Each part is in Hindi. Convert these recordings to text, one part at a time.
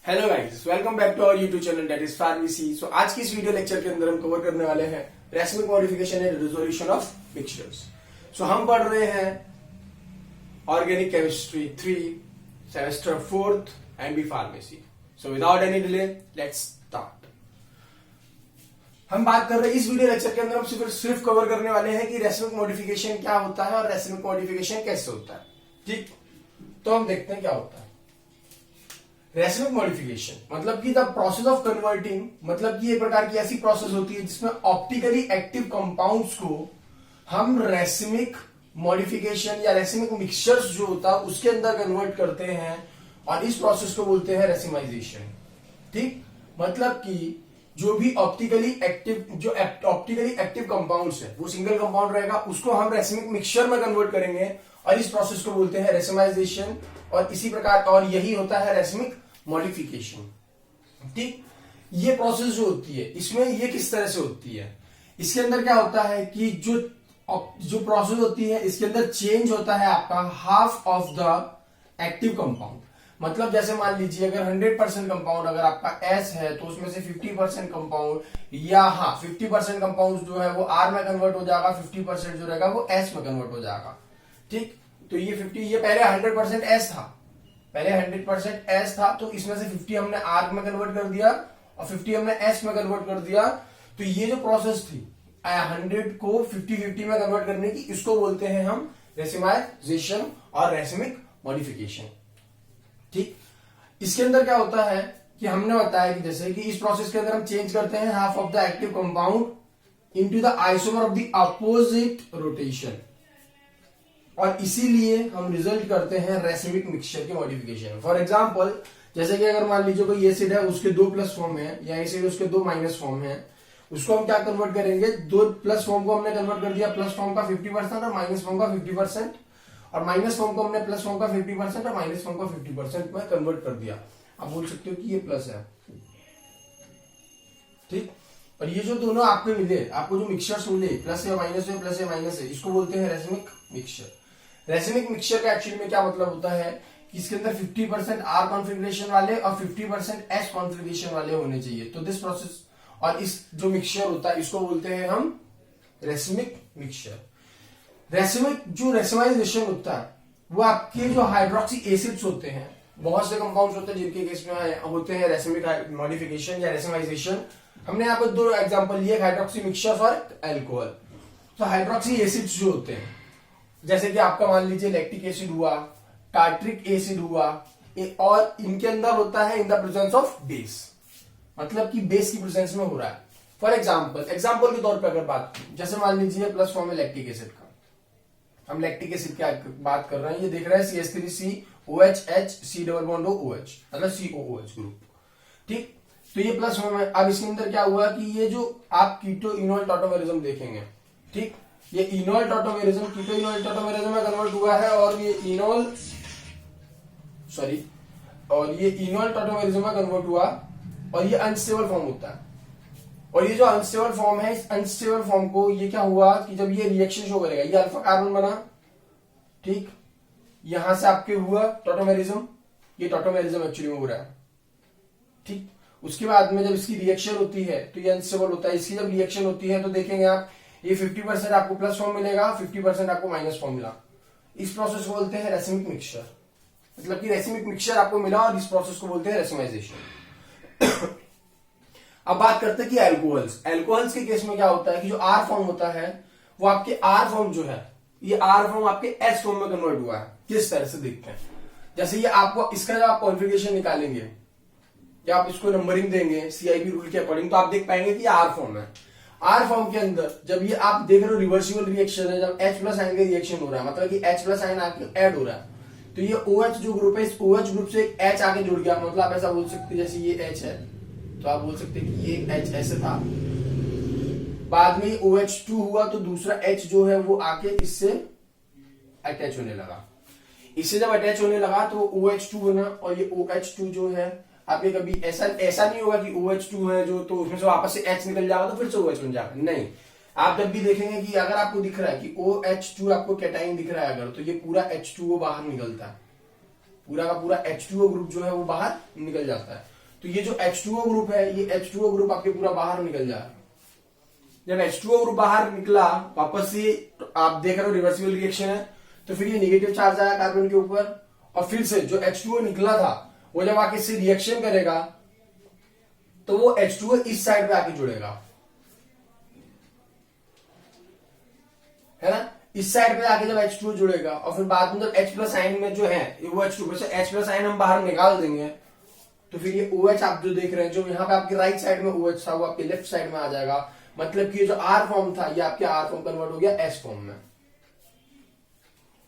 Hello guys, welcome back to our YouTube channel that is pharmacy. So आज की इस वीडियो लेक्चर के अंदर हम कवर करने वाले हैं racemic modification and resolution of mixtures. So हम पढ़ रहे हैं organic chemistry 3 semester 4th and B pharmacy. So without any delay let's start. हम बात कर रहे हैं इस वीडियो लेक्चर के अंदर हम सिर्फ कवर करने वाले हैं कि रैसमिक मॉडिफिकेशन क्या होता है और रैसमिक मॉडिफिकेशन कैसे होता है। ठीक, तो हम देखते हैं क्या होता है रैसमिक मॉडिफिकेशन। मतलब कि द प्रोसेस ऑफ कन्वर्टिंग, मतलब कि एक प्रकार की ऐसी प्रोसेस होती है जिसमें ऑप्टिकली एक्टिव कंपाउंड्स को हम रैसमिक मॉडिफिकेशन या रैसमिक मिक्सचर्स जो होता है उसके अंदर कन्वर्ट करते हैं और इस प्रोसेस को बोलते हैं रैसिमाइजेशन। ठीक, मतलब कि जो भी ऑप्टिकली एक्टिव कंपाउंड्स है वो सिंगल कंपाउंड रहेगा, उसको हम रैसमिक मिक्सचर में कन्वर्ट करेंगे और इस प्रोसेस को बोलते हैं रैसिमाइजेशन। और इसी प्रकार और यही होता है रैसमिक मॉडिफिकेशन। ठीक, ये प्रोसेस जो होती है इसमें ये किस तरह से होती है, इसके अंदर क्या होता है कि जो प्रोसेस होती है इसके अंदर चेंज होता है आपका half of the active compound. मतलब जैसे मान लीजिए अगर 100% कंपाउंड अगर आपका S है तो उसमें से 50% कंपाउंड या 50% कंपाउंड जो है वो R में कन्वर्ट हो जाएगा, 50% जो रहेगा वो S में कन्वर्ट हो जाएगा। ठीक, तो ये पहले 100% S था, पहले 100% S था, तो इसमें से 50 हमने R में कन्वर्ट कर दिया और 50 हमने S में कन्वर्ट कर दिया। तो ये जो प्रोसेस थी 100 को 50-50 में कन्वर्ट करने की, इसको बोलते हैं हम रैसिमाइजेशन और रैसमिक मॉडिफिकेशन। ठीक, इसके अंदर क्या होता है कि हमने बताया कि जैसे कि इस प्रोसेस के अंदर हम चेंज करते हैं half of the active compound into the isomer of the opposite rotation और इसीलिए हम रिजल्ट करते हैं रैसमिक मिक्सचर के मॉडिफिकेशन। फॉर एग्जांपल जैसे कि अगर मान लीजिए कोई एसिड है उसके 2 प्लस फॉर्म है या एसिड उसके 2 माइनस फॉर्म है, उसको हम क्या कन्वर्ट करेंगे, 2 प्लस फॉर्म को हमने कन्वर्ट कर दिया प्लस फॉर्म का 50% और माइनस फॉर्म का 50%, और माइनस फॉर्म को हमने प्लस फॉर्म का 50% और माइनस फॉर्म का 50% में कन्वर्ट कर दिया। आप बोल सकते हो कि ये प्लस है। ठीक, और ये जो दोनों आपको मिले, आपको जो मिक्सचर्स मिले प्लस या माइनस है, प्लस या माइनस है, इसको बोलते हैं रैसमिक मिक्सचर। रैसमिक मिक्सचर का एक्चुअली में क्या मतलब होता है कि इसके अंदर 50% R कॉन्फ़िगरेशन वाले और 50% S कॉन्फ़िगरेशन वाले होने चाहिए। तो दिस प्रोसेस और इस जो मिक्सचर होता है इसको बोलते हैं हम रैसमिक मिक्सचर। रैसमिक जो रैसिमाइजेशन होता है वो आपके जो हाइड्रोक्सी एसिड्स होते हैं, बहुत से कंपाउंड्स होते हैं जिनके केस में होते हैं रैसमिक मॉडिफिकेशन या रैसिमाइजेशन। हमने यहाँ पर 2 एग्जांपल लिए, हाइड्रोक्सी मिक्सचर और एल्कोहल। तो हाइड्रोक्सी एसिड्स जो होते हैं जैसे कि आपका मान लीजिए लैक्टिक एसिड हुआ, टार्ट्रिक एसिड हुआ, और इनके अंदर होता है in the presence of base, मतलब कि बेस की प्रेजेंस में हो रहा है। फॉर एग्जांपल के तौर पर अगर बात जैसे मान लीजिए प्लस फॉर्म है लैक्टिक एसिड का, हम लैक्टिक एसिड की बात कर रहे हैं, ये देख रहे हैं CH3COOH C double bond OH मतलब COOH ग्रुप। ठीक, तो ये प्लस फॉर्म है। अब इसके अंदर क्या हुआ कि ये जो आप कीटो इनोल टॉटोमेरिज्म देखेंगे, ठीक, ये enol tautomerism keto enol tautomerism में कन्वर्ट हुआ है और ये इनोल टॉटोमेरिज्म में कन्वर्ट हुआ और ये अनस्टेबल फॉर्म होता है। और ये जो अनस्टेबल फॉर्म है, इस अनस्टेबल फॉर्म को ये क्या हुआ कि जब ये रिएक्शन शो करेगा, ये अल्फा कार्बन बना, ठीक, यहां से आपके हुआ टॉटोमेरिज्म, ये टॉटोमेरिज्म एक्चुअली में हो रहा है। ठीक, उसके बाद में जब इसकी रिएक्शन होती है तो ये अनस्टेबल होता है। इसकी जब रिएक्शन होती है तो देखेंगे आप ये 50% आपको प्लस फॉर्म मिलेगा, 50% आपको माइनस फॉर्म मिला। इस प्रोसेस को बोलते हैं रैसमिक मिक्सचर। मतलब कि रैसमिक मिक्सचर आपको मिला और इस प्रोसेस को बोलते हैं रैसिमाइजेशन। अब बात करते हैं कि एल्कोहल्स के केस में क्या होता है कि जो R फॉर्म होता है वो आपके R फॉर्म जो है, ये R फॉर्म आपके S फॉर्म में कन्वर्ट हुआ है। किस तरह से देखते हैं, जैसे ये आपको इसका जब आप कॉन्फ़िगरेशन निकालेंगे या आप इसको नंबरिंग देंगे CIP रूल के अकॉर्डिंग, तो आप देख पाएंगे कि R फॉर्म है। R फॉर्म के अंदर जब ये आप देख रहे हो रिवर्सिबल रिएक्शन है, जब H प्लस आयन का रिएक्शन हो रहा है, मतलब कि H प्लस आयन आपके ऐड हो रहा है, तो ये OH जो ग्रुप है, इस OH ग्रुप से एक H आके जुड़ गया। मतलब आप ऐसा बोल सकते हैं जैसे ये H है तो आप बोल सकते हैं कि ये H ऐसे था, बाद में OH2 हुआ तो दूसरा H जो है वो आके इससे अटैच होने लगा। इससे जब अटैच होने लगा तो OH2 बना और ये OH2 जो है आपके कभी ऐसा नहीं होगा कि OH2 है जो तो उसमें से वापस से H निकल जाएगा तो फिर से OH बन जाएगा, नहीं। आप जब भी देखेंगे कि अगर आपको दिख रहा है कि OH2 आपको कैटाइन दिख रहा है अगर, तो ये पूरा H2O बाहर निकलता है, पूरा का पूरा H2O ग्रुप जो है वो बाहर निकल जाता है। तो ये जो H2O ग्रुप है, ये H2O ग्रुप आपके पूरा बाहर निकल जाएगा। जब H2O ग्रुप बाहर निकला वापस से, तो आप देख रहे हो रिवर्सिबल रिएक्शन है, तो फिर ये नेगेटिव चार्ज आया कार्बन के ऊपर, और फिर से जो H2O निकला था वो जब आके इससे रिएक्शन करेगा तो वो H2O इस साइड पे आके जुड़ेगा, है ना। इस साइड पे आके जब H2O जुड़ेगा और फिर बाद में जब H प्लस आयन में जो है वो H2O से H प्लस आयन हम बाहर निकाल देंगे, तो फिर ये OH आप जो देख रहे हैं, जो यहाँ पे आपके राइट साइड में OH था वो आपके लेफ्ट साइड में आ जाएगा। मतलब कि जो R फॉर्म था ये आपके R फॉर्म कन्वर्ट हो गया S फॉर्म में।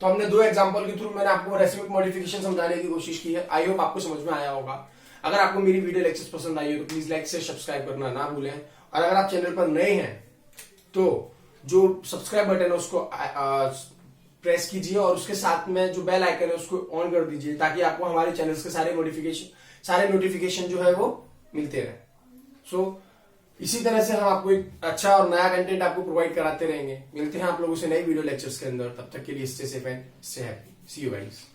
तो हमने दो एग्जांपल के थ्रू मैंने आपको रेसिमिक मॉडिफिकेशन समझाने की कोशिश की है। आई होप आपको समझ में आया होगा। अगर आपको मेरी वीडियो लेक्चर्स पसंद आई हो तो प्लीज लाइक से सब्सक्राइब करना ना भूलें, और अगर आप चैनल पर नए हैं तो जो सब्सक्राइब बटन है उसको प्रेस कीजिए और उसके साथ में जो बेल आइकन है उसको ऑन कर दीजिए, ताकि आपको हमारे चैनल्स के सारे नोटिफिकेशन जो है वो मिलते रहे। सो इसी तरह से हम आपको एक अच्छा और नया कंटेंट आपको प्रोवाइड कराते रहेंगे। मिलते हैं आप लोगों से नई वीडियो लेक्चर्स के अंदर, तब तक के लिए stay safe and stay happy. See you guys.